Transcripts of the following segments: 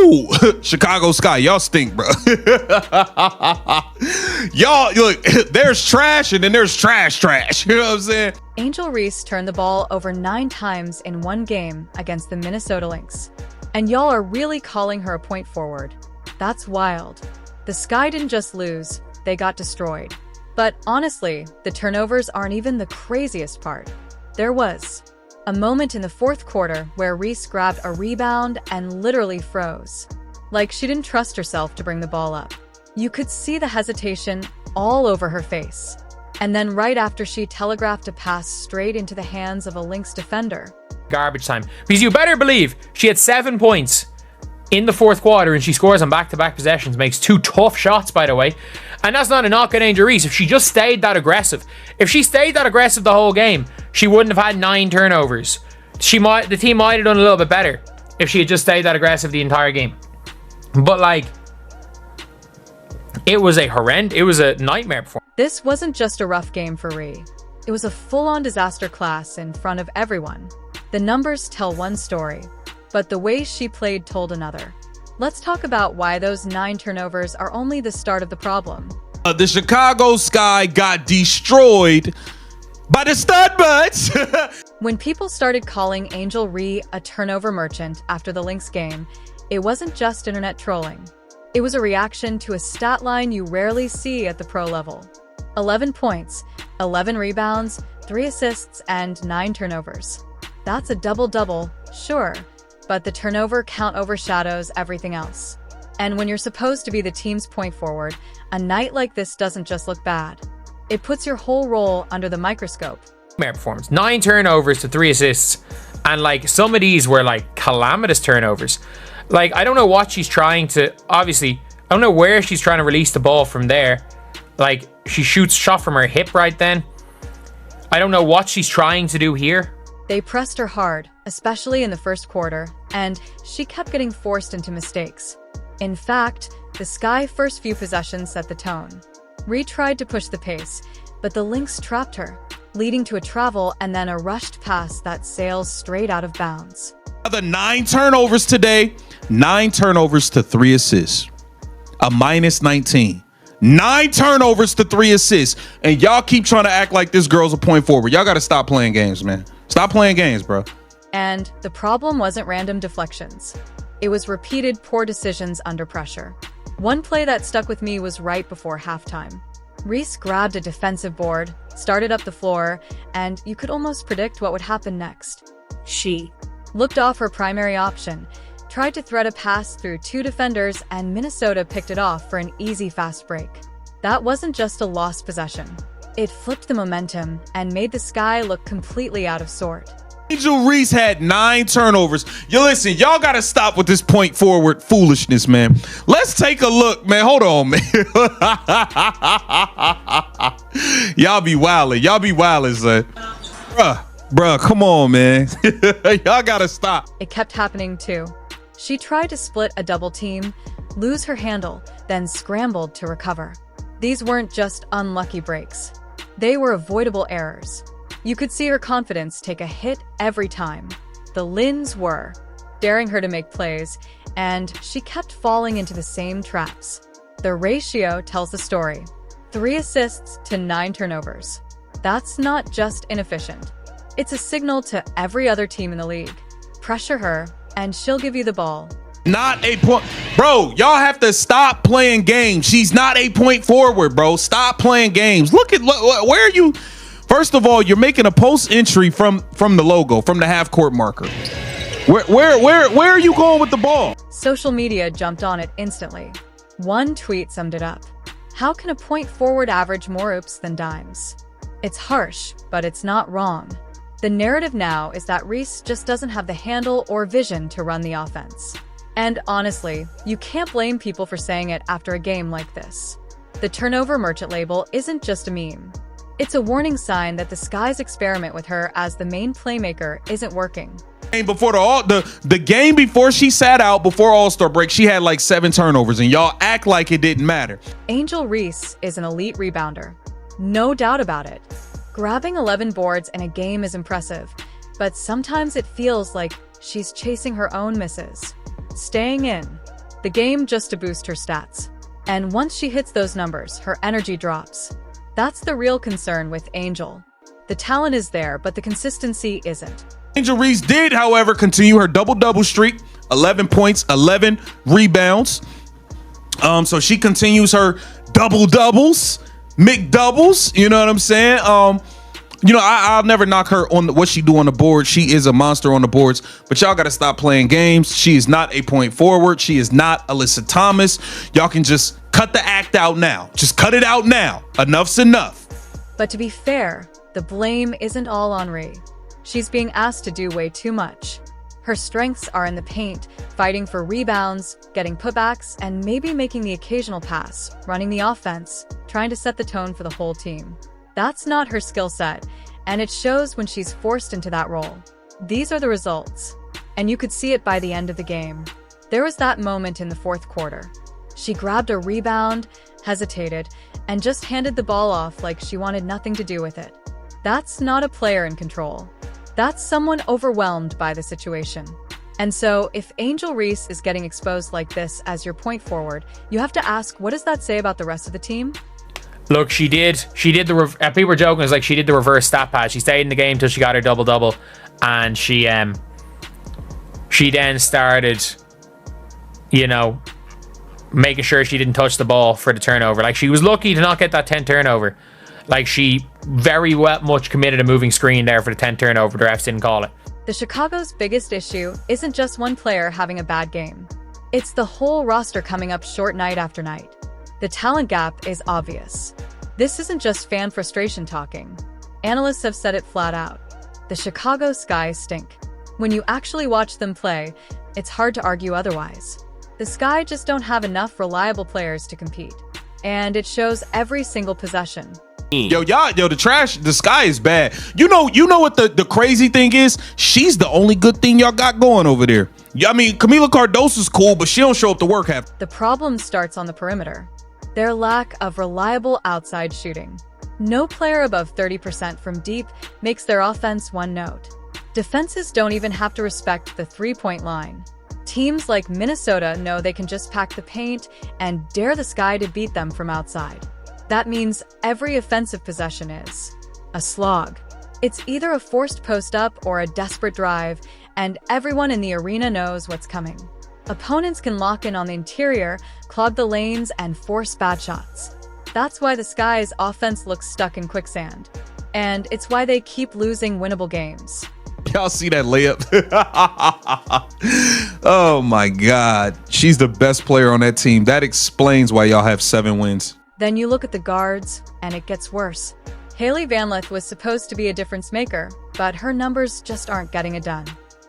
Ooh, Chicago Sky, y'all stink, bro. Y'all, look, there's trash and then there's trash. You know what I'm saying? Angel Reese turned the ball over 9 times in one game against the Minnesota Lynx. And y'all are really calling her a point forward. That's wild. The Sky didn't just lose, they got destroyed. But honestly, the turnovers aren't even the craziest part. There was a moment in the fourth quarter where Reese grabbed a rebound and literally froze. Like she didn't trust herself to bring the ball up. You could see the hesitation all over her face. And then right after, she telegraphed a pass straight into the hands of a Lynx defender. Garbage time. Because you better believe she had 7 points in the fourth quarter and she scores on back-to-back possessions. Makes 2 tough shots, by the way. And that's not a knock at Angel Reese. If she just stayed that aggressive, the whole game, she wouldn't have had 9 turnovers. The team might have done a little bit better if she had just stayed that aggressive the entire game. But like, it was a nightmare performance. This wasn't just a rough game for Ree. It was a full-on disaster class in front of everyone. The numbers tell one story, but the way she played told another. Let's talk about why those 9 turnovers are only the start of the problem. The Chicago Sky got destroyed by the stud butts. When people started calling Angel Reese a turnover merchant after the Lynx game, it wasn't just internet trolling. It was a reaction to a stat line you rarely see at the pro level. 11 points, 11 rebounds, 3 assists, and 9 turnovers. That's a double-double, sure, but the turnover count overshadows everything else. And when you're supposed to be the team's point forward, a night like this doesn't just look bad. It puts your whole role under the microscope. Performance. 9 turnovers to 3 assists. And like, some of these were like calamitous turnovers. Like, I don't know what she's trying to, obviously, I don't know where she's trying to release the ball from there. Like, she shot from her hip right then. I don't know what she's trying to do here. They pressed her hard, especially in the first quarter, and she kept getting forced into mistakes. In fact, the Sky first few possessions set the tone. Ree tried to push the pace, but the Lynx trapped her, leading to a travel and then a rushed pass that sails straight out of bounds. The 9 turnovers today, 9 turnovers to 3 assists, a minus 19. 9 turnovers to 3 assists, and y'all keep trying to act like this girl's a point forward. Y'all got to stop playing games, man. Stop playing games, bro. And the problem wasn't random deflections. It was repeated poor decisions under pressure. One play that stuck with me was right before halftime. Reese grabbed a defensive board, started up the floor, and you could almost predict what would happen next. She looked off her primary option, tried to thread a pass through 2 defenders, and Minnesota picked it off for an easy fast break. That wasn't just a lost possession. It flipped the momentum and made the Sky look completely out of sort. Angel Reese had 9 turnovers. Listen, y'all got to stop with this point forward foolishness, man. Let's take a look, man. Hold on, man. Y'all be wildin', son. Bruh, come on, man. Y'all got to stop. It kept happening, too. She tried to split a double team, lose her handle, then scrambled to recover. These weren't just unlucky breaks. They were avoidable errors. You could see her confidence take a hit every time. The Lynx were daring her to make plays, and she kept falling into the same traps. The ratio tells the story. 3 assists to 9 turnovers. That's not just inefficient. It's a signal to every other team in the league. Pressure her, and she'll give you the ball. Not a point. Bro, y'all have to stop playing games. She's not a point forward, bro. Stop playing games. Look, where are you? First of all, you're making a post entry from the logo, from the half court marker. Where are you going with the ball? Social media jumped on it instantly. One tweet summed it up. How can a point forward average more oops than dimes? It's harsh, but it's not wrong. The narrative now is that Reese just doesn't have the handle or vision to run the offense. And honestly, you can't blame people for saying it after a game like this. The turnover merchant label isn't just a meme. It's a warning sign that the Sky's experiment with her as the main playmaker isn't working. Before the game before she sat out before All-Star break, she had like 7 turnovers, and y'all act like it didn't matter. Angel Reese is an elite rebounder. No doubt about it. Grabbing 11 boards in a game is impressive, but sometimes it feels like she's chasing her own misses. Staying in, the game just to boost her stats. And once she hits those numbers, her energy drops. That's the real concern with Angel. The talent is there, but the consistency isn't. Angel Reese did, however, continue her double-double streak, 11 points, 11 rebounds. So she continues her double-doubles, McDoubles, you know what I'm saying? I'll never knock her on what she do on the board. She is a monster on the boards, but y'all got to stop playing games. She is not a point forward. She is not Alyssa Thomas. Y'all can just cut the act out now. Just cut it out now. Enough's enough. But to be fair, the blame isn't all on Ree. She's being asked to do way too much. Her strengths are in the paint, fighting for rebounds, getting putbacks, and maybe making the occasional pass, running the offense, trying to set the tone for the whole team. That's not her skill set, and it shows when she's forced into that role. These are the results, and you could see it by the end of the game. There was that moment in the fourth quarter. She grabbed a rebound, hesitated, and just handed the ball off like she wanted nothing to do with it. That's not a player in control. That's someone overwhelmed by the situation. And so, if Angel Reese is getting exposed like this as your point forward, you have to ask, what does that say about the rest of the team? Look, she did the people were joking, it's like she did the reverse stat pad. She stayed in the game till she got her double-double, and she then started, making sure she didn't touch the ball for the turnover. Like, she was lucky to not get that 10 turnover. Like, she very much committed a moving screen there for the 10 turnover. The refs didn't call it. The Chicago's biggest issue isn't just one player having a bad game. It's the whole roster coming up short night after night. The talent gap is obvious. This isn't just fan frustration talking. Analysts have said it flat out. The Chicago Sky stink. When you actually watch them play, it's hard to argue otherwise. The Sky just don't have enough reliable players to compete. And it shows every single possession. The Sky is bad. You know what the crazy thing is? She's the only good thing y'all got going over there. I mean, Camila Cardoso's cool, but she don't show up to work half. The problem starts on the perimeter. Their lack of reliable outside shooting. No player above 30% from deep makes their offense one note. Defenses don't even have to respect the three-point line. Teams like Minnesota know they can just pack the paint and dare the Sky to beat them from outside. That means every offensive possession is a slog. It's either a forced post-up or a desperate drive, and everyone in the arena knows what's coming. Opponents can lock in on the interior, clog the lanes, and force bad shots. That's why the Sky's offense looks stuck in quicksand. And it's why they keep losing winnable games. Y'all see that layup? Oh my God. She's the best player on that team. That explains why y'all have 7 wins. Then you look at the guards, and it gets worse. Haley Van Lith was supposed to be a difference maker, but her numbers just aren't getting it done.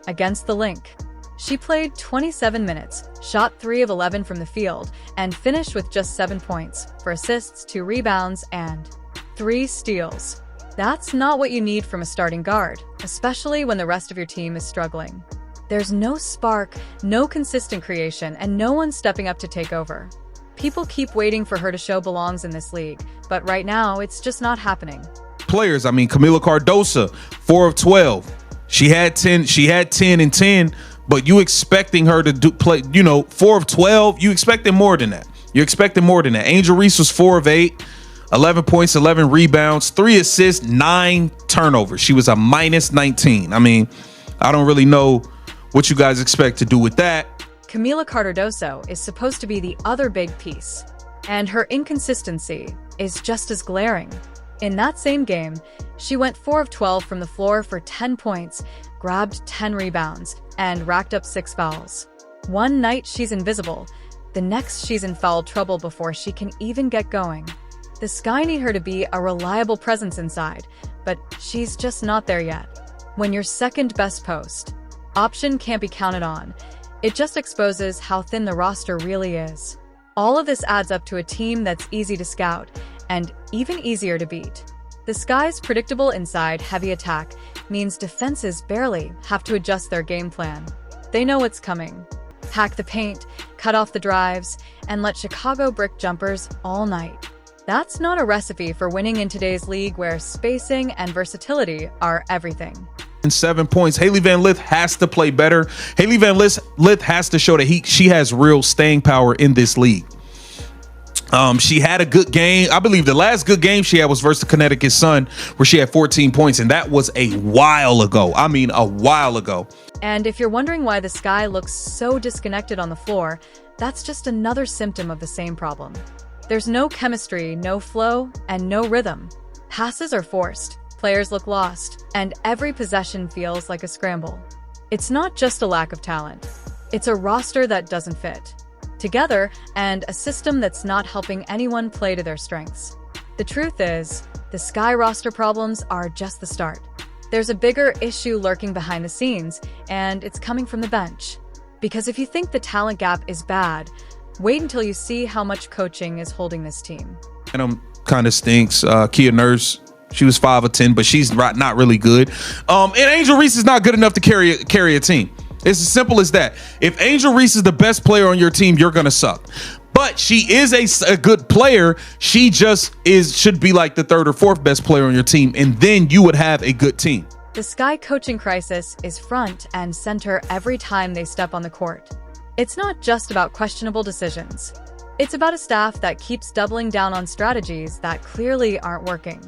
Against the Lynx, she played 27 minutes, shot 3 of 11 from the field, and finished with just 7 points, for assists, 2 rebounds, and 3 steals. That's not what you need from a starting guard, especially when the rest of your team is struggling. There's no spark, no consistent creation, and no one stepping up to take over. People keep waiting for her to show belongs in this league, but right now, it's just not happening. Players, Camila Cardoso, 4 of 12. She had 10 and 10, but you expecting her to play, 4 of 12, you expecting more than that. Angel Reese was 4 of 8, 11 points, 11 rebounds, 3 assists, 9 turnovers. She was a minus 19. I don't really know what you guys expect to do with that. Camila Cardoso is supposed to be the other big piece, and her inconsistency is just as glaring. In that same game, she went 4 of 12 from the floor for 10 points, grabbed 10 rebounds, and racked up 6 fouls. One night she's invisible, the next she's in foul trouble before she can even get going. The Sky need her to be a reliable presence inside, but she's just not there yet. When your second best post option can't be counted on, it just exposes how thin the roster really is. All of this adds up to a team that's easy to scout and even easier to beat. The Sky's predictable inside heavy attack means defenses barely have to adjust their game plan. They know what's coming. Pack the paint, cut off the drives, and let Chicago brick jumpers all night. That's not a recipe for winning in today's league where spacing and versatility are everything. and 7 points. Haley Van Lith has to play better. Haley Van Lith has to show that she has real staying power in this league. She had a good game. I believe the last good game she had was versus the Connecticut Sun, where she had 14 points, and that was a while ago. I mean, a while ago. And if you're wondering why the Sky looks so disconnected on the floor, that's just another symptom of the same problem. There's no chemistry, no flow, and no rhythm. Passes are forced, players look lost, and every possession feels like a scramble. It's not just a lack of talent. It's a roster that doesn't fit together and a system that's not helping anyone play to their strengths. The truth is, the Sky roster problems are just the start. There's a bigger issue lurking behind the scenes, and it's coming from the bench. Because if you think the talent gap is bad, wait until you see how much coaching is holding this team. And kind of stinks. Kia Nurse, she was 5 of 10, but she's not really good. And Angel Reese is not good enough to carry a team. It's as simple as that. If Angel Reese is the best player on your team, you're gonna suck. But she is a good player. She just should be like the 3rd or 4th best player on your team, and then you would have a good team. The Sky coaching crisis is front and center every time they step on the court. It's not just about questionable decisions. It's about a staff that keeps doubling down on strategies that clearly aren't working.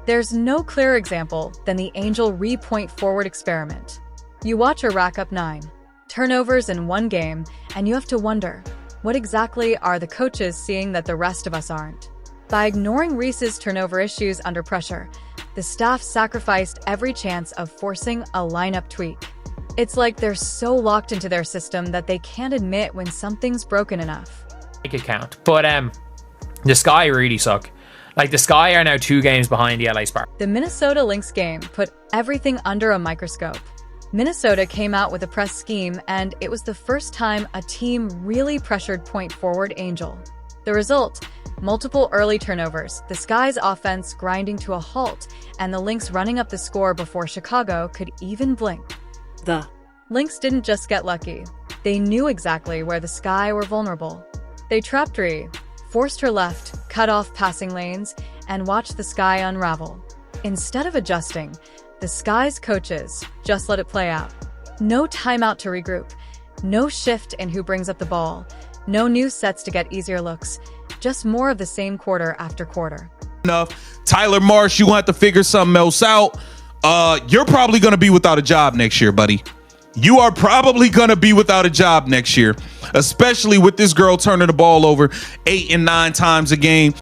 There's no clearer example than the Angel point forward experiment. You watch her rack up 9 turnovers in one game, and you have to wonder, what exactly are the coaches seeing that the rest of us aren't? By ignoring Reese's turnover issues under pressure, the staff sacrificed every chance of forcing a lineup tweak. It's like they're so locked into their system that they can't admit when something's broken enough. Make it count. But the Sky really suck. Like, the Sky are now 2 games behind the LA Sparks. The Minnesota Lynx game put everything under a microscope. Minnesota came out with a press scheme, and it was the first time a team really pressured point forward Angel. The result? Multiple early turnovers, the Sky's offense grinding to a halt, and the Lynx running up the score before Chicago could even blink. The Lynx didn't just get lucky. They knew exactly where the Sky were vulnerable. They trapped Ree, forced her left, cut off passing lanes, and watched the Sky unravel. Instead of adjusting, the Sky's coaches just let it play out. No timeout to regroup, no shift in who brings up the ball, no new sets to get easier looks, just more of the same quarter after quarter. Enough. Tyler Marsh, you gonna have to figure something else out. You're probably gonna be without a job next year, buddy. You are probably gonna be without a job next year, especially with this girl turning the ball over 8 and 9 times a game.